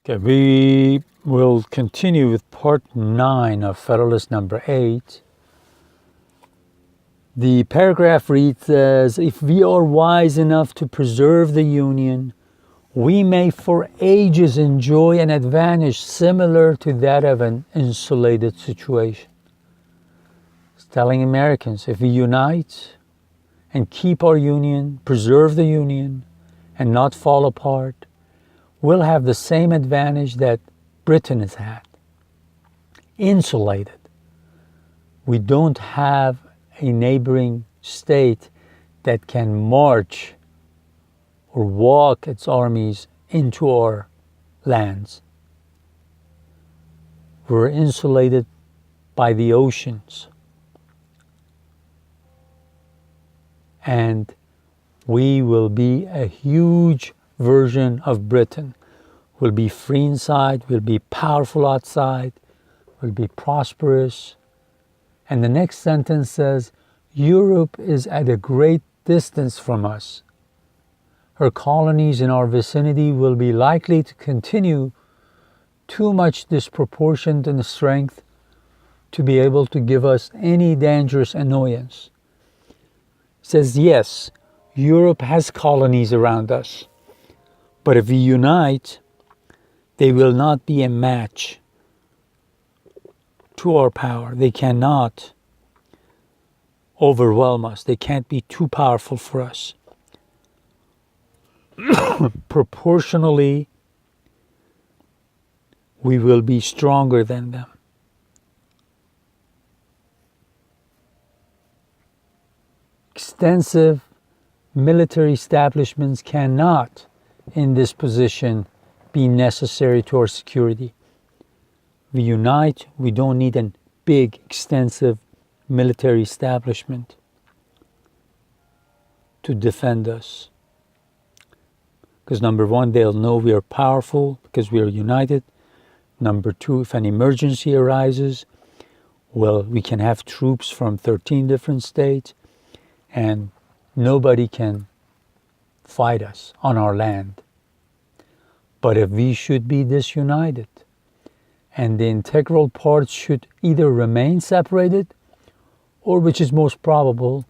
Okay, we will continue with part 9 of Federalist number 8. The paragraph reads as, if we are wise enough to preserve the Union, we may for ages enjoy an advantage similar to that of an insulated situation. It's telling Americans, if we unite and keep our Union, preserve the Union, and not fall apart, we'll have the same advantage that Britain has had. Insulated. We don't have a neighboring state that can march or walk its armies into our lands. We're insulated by the oceans. And we will be a huge version of Britain. We'll be free inside, we'll be powerful outside, we'll be prosperous. And the next sentence says, Europe is at a great distance from us. Her colonies in our vicinity will be likely to continue too much disproportioned in strength to be able to give us any dangerous annoyance. It says, yes, Europe has colonies around us, but if we unite, they will not be a match to our power. They cannot overwhelm us. They can't be too powerful for us. Proportionally, we will be stronger than them. Extensive military establishments cannot, in this position, be necessary to our security. We unite, we don't need a big, extensive military establishment to defend us. Because number one, they'll know we are powerful because we are united. Number two, if an emergency arises, well, we can have troops from 13 different states and nobody can fight us on our land. But if we should be disunited and the integral parts should either remain separated or, which is most probable,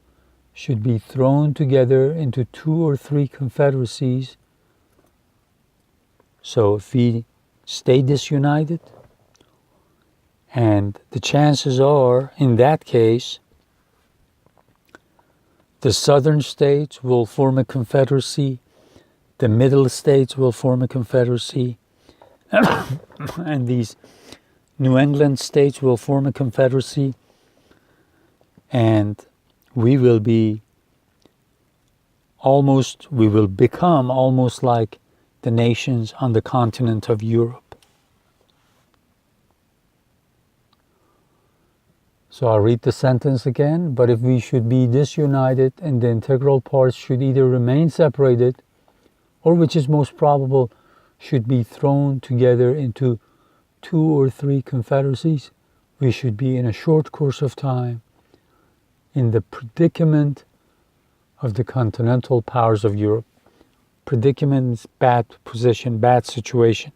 should be thrown together into 2 or 3 confederacies. So if we stay disunited, and the chances are, in that case, the southern states will form a confederacy, the middle states will form a confederacy, and these New England states will form a confederacy, and we will become almost like the nations on the continent of Europe. So I'll read the sentence again. But if we should be disunited and the integral parts should either remain separated or, which is most probable, should be thrown together into 2 or 3 confederacies, we should be in a short course of time in the predicament of the continental powers of Europe. Predicament is bad position, bad situation.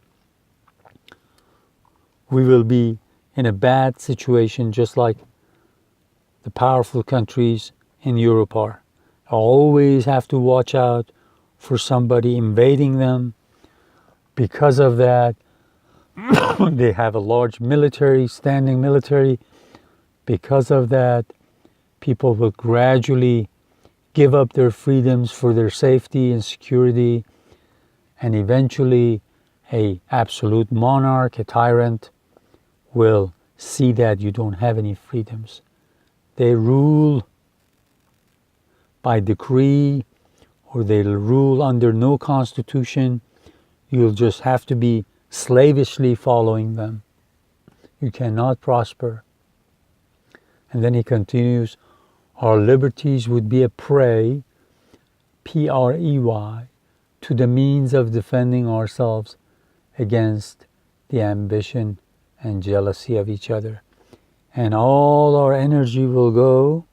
We will be in a bad situation just like the powerful countries in Europe are. Always have to watch out for somebody invading them. Because of that, they have a large military, standing military. Because of that, people will gradually give up their freedoms for their safety and security, and eventually a absolute monarch, a tyrant, will see that you don't have any freedoms. They rule by decree, or they'll rule under no constitution. You'll just have to be slavishly following them. You cannot prosper. And then he continues, our liberties would be a prey, P-R-E-Y, to the means of defending ourselves against the ambition and jealousy of each other. And all our energy will go,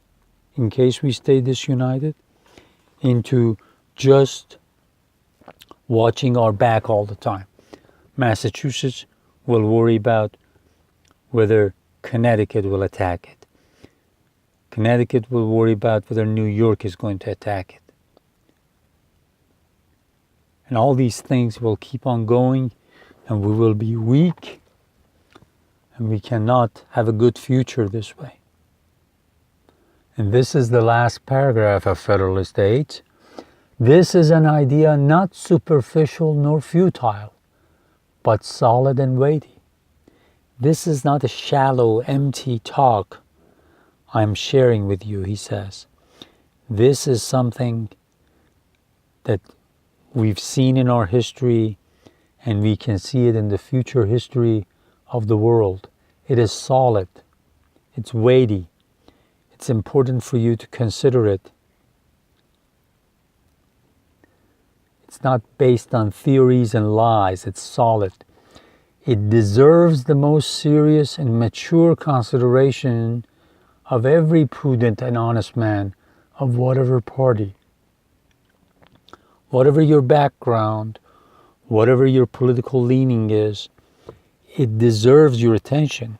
in case we stay disunited, into just watching our back all the time. Massachusetts will worry about whether Connecticut will attack it. Connecticut will worry about whether New York is going to attack it. And all these things will keep on going, and we will be weak, and we cannot have a good future this way. And this is the last paragraph of Federalist 8. This is an idea not superficial nor futile, but solid and weighty. This is not a shallow, empty talk I am sharing with you, he says. This is something that we've seen in our history, and we can see it in the future history of the world. It is solid. It's weighty. It's important for you to consider it. It's not based on theories and lies. It's solid. It deserves the most serious and mature consideration of every prudent and honest man of whatever party. Whatever your background, whatever your political leaning is, it deserves your attention.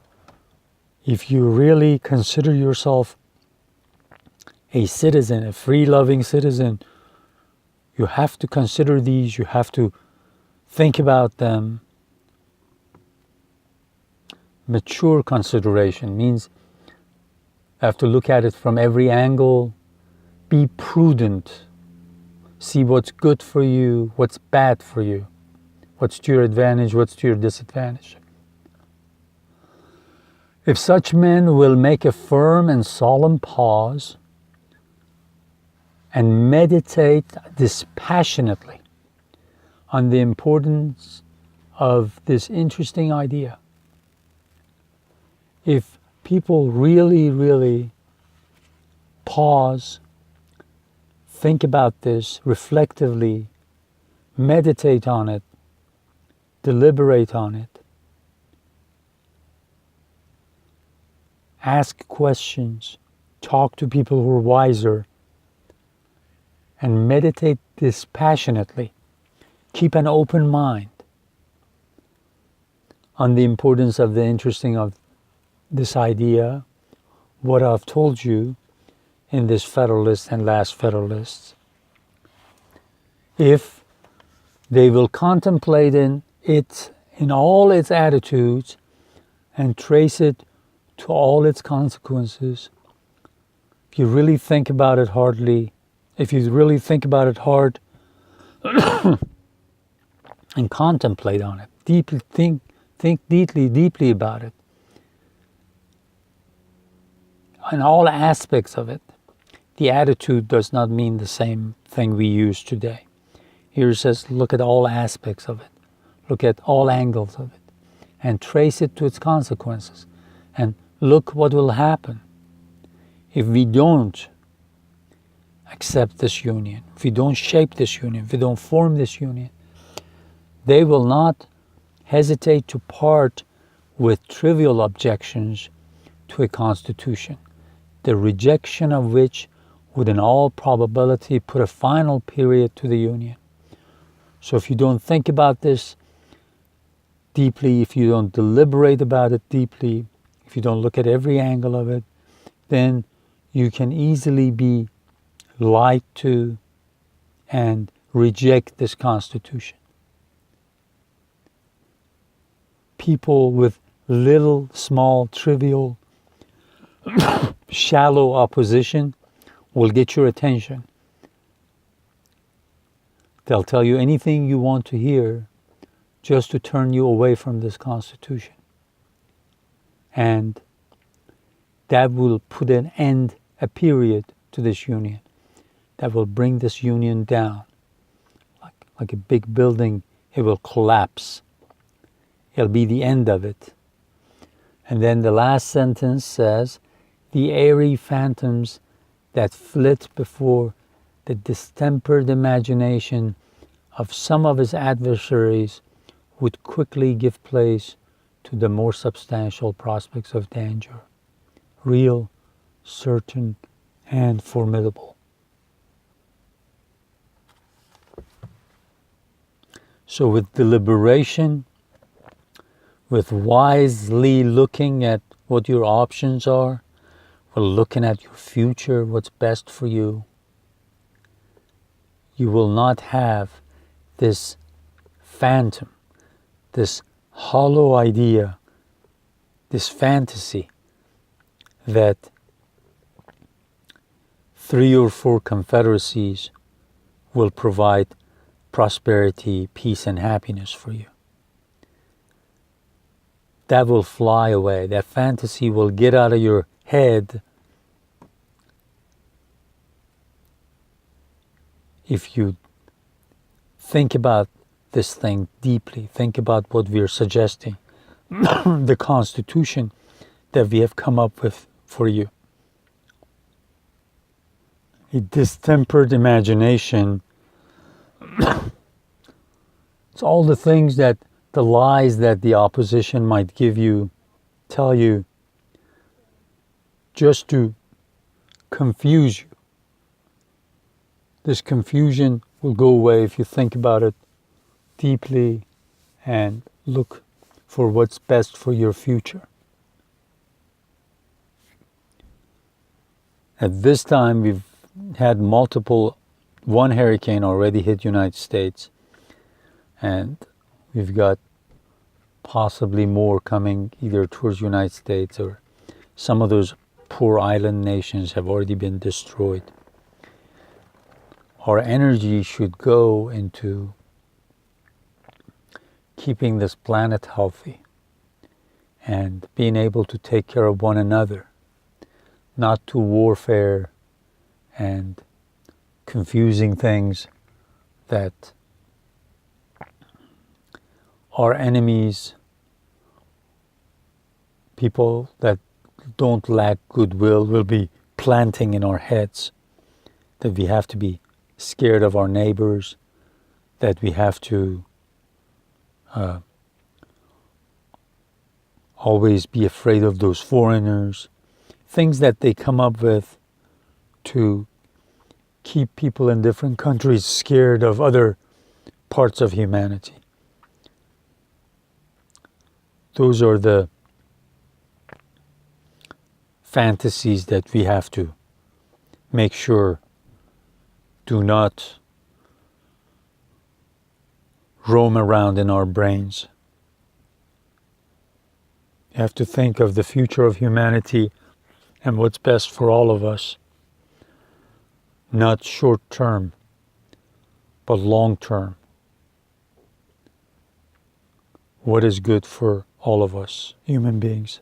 If you really consider yourself a citizen, a free-loving citizen, you have to consider these, you have to think about them. Mature consideration means you have to look at it from every angle, be prudent, see what's good for you, what's bad for you, what's to your advantage, what's to your disadvantage. If such men will make a firm and solemn pause and meditate dispassionately on the importance of this interesting idea, if people really pause, think about this reflectively, meditate on it, deliberate on it, ask questions, talk to people who are wiser, and meditate dispassionately. Keep an open mind on the importance of the interesting of this idea, what I've told you in this Federalist and last Federalists. If they will contemplate in it in all its attitudes and trace it to all its consequences, if you really think about it hardly, if you really think about it hard and contemplate on it, deeply think deeply about it, in all aspects of it. The attitude does not mean the same thing we use today. Here it says, look at all aspects of it, look at all angles of it, and trace it to its consequences, and look what will happen if we don't accept this union, if we don't shape this union, if we don't form this union. They will not hesitate to part with trivial objections to a constitution, the rejection of which would in all probability put a final period to the union. So if you don't think about this deeply, if you don't deliberate about it deeply, if you don't look at every angle of it, then you can easily be lied to and reject this Constitution. People with little, small, trivial, shallow opposition will get your attention. They'll tell you anything you want to hear just to turn you away from this Constitution. And that will put an end, a period to this union. That will bring this union down. Like a big building, it will collapse. It'll be the end of it. And then the last sentence says, the airy phantoms that flit before the distempered imagination of some of his adversaries would quickly give place to the more substantial prospects of danger, real, certain, and formidable. So with deliberation with wisely looking at what your options are, or looking at your future, what's best for you, you will not have this phantom, this hollow idea, this fantasy that 3 or 4 confederacies will provide prosperity, peace, and happiness for you. That will fly away. That fantasy will get out of your head if you think about this thing deeply. Think about what we're suggesting, the Constitution that we have come up with for you. A distempered imagination. It's all the things that, the lies that the opposition might give you, tell you, just to confuse you. This confusion will go away if you think about it deeply and look for what's best for your future. At this time, we've had one hurricane already hit United States, and we've got possibly more coming either towards United States, or some of those poor island nations have already been destroyed. Our energy should go into keeping this planet healthy and being able to take care of one another, not to warfare and confusing things that our enemies, people that don't lack goodwill, will be planting in our heads, that we have to be scared of our neighbors, that we have to always be afraid of those foreigners, things that they come up with to keep people in different countries scared of other parts of humanity. Those are the fantasies that we have to make sure do not roam around in our brains. You have to think of the future of humanity and what's best for all of us. Not short term, but long term. What is good for all of us, human beings.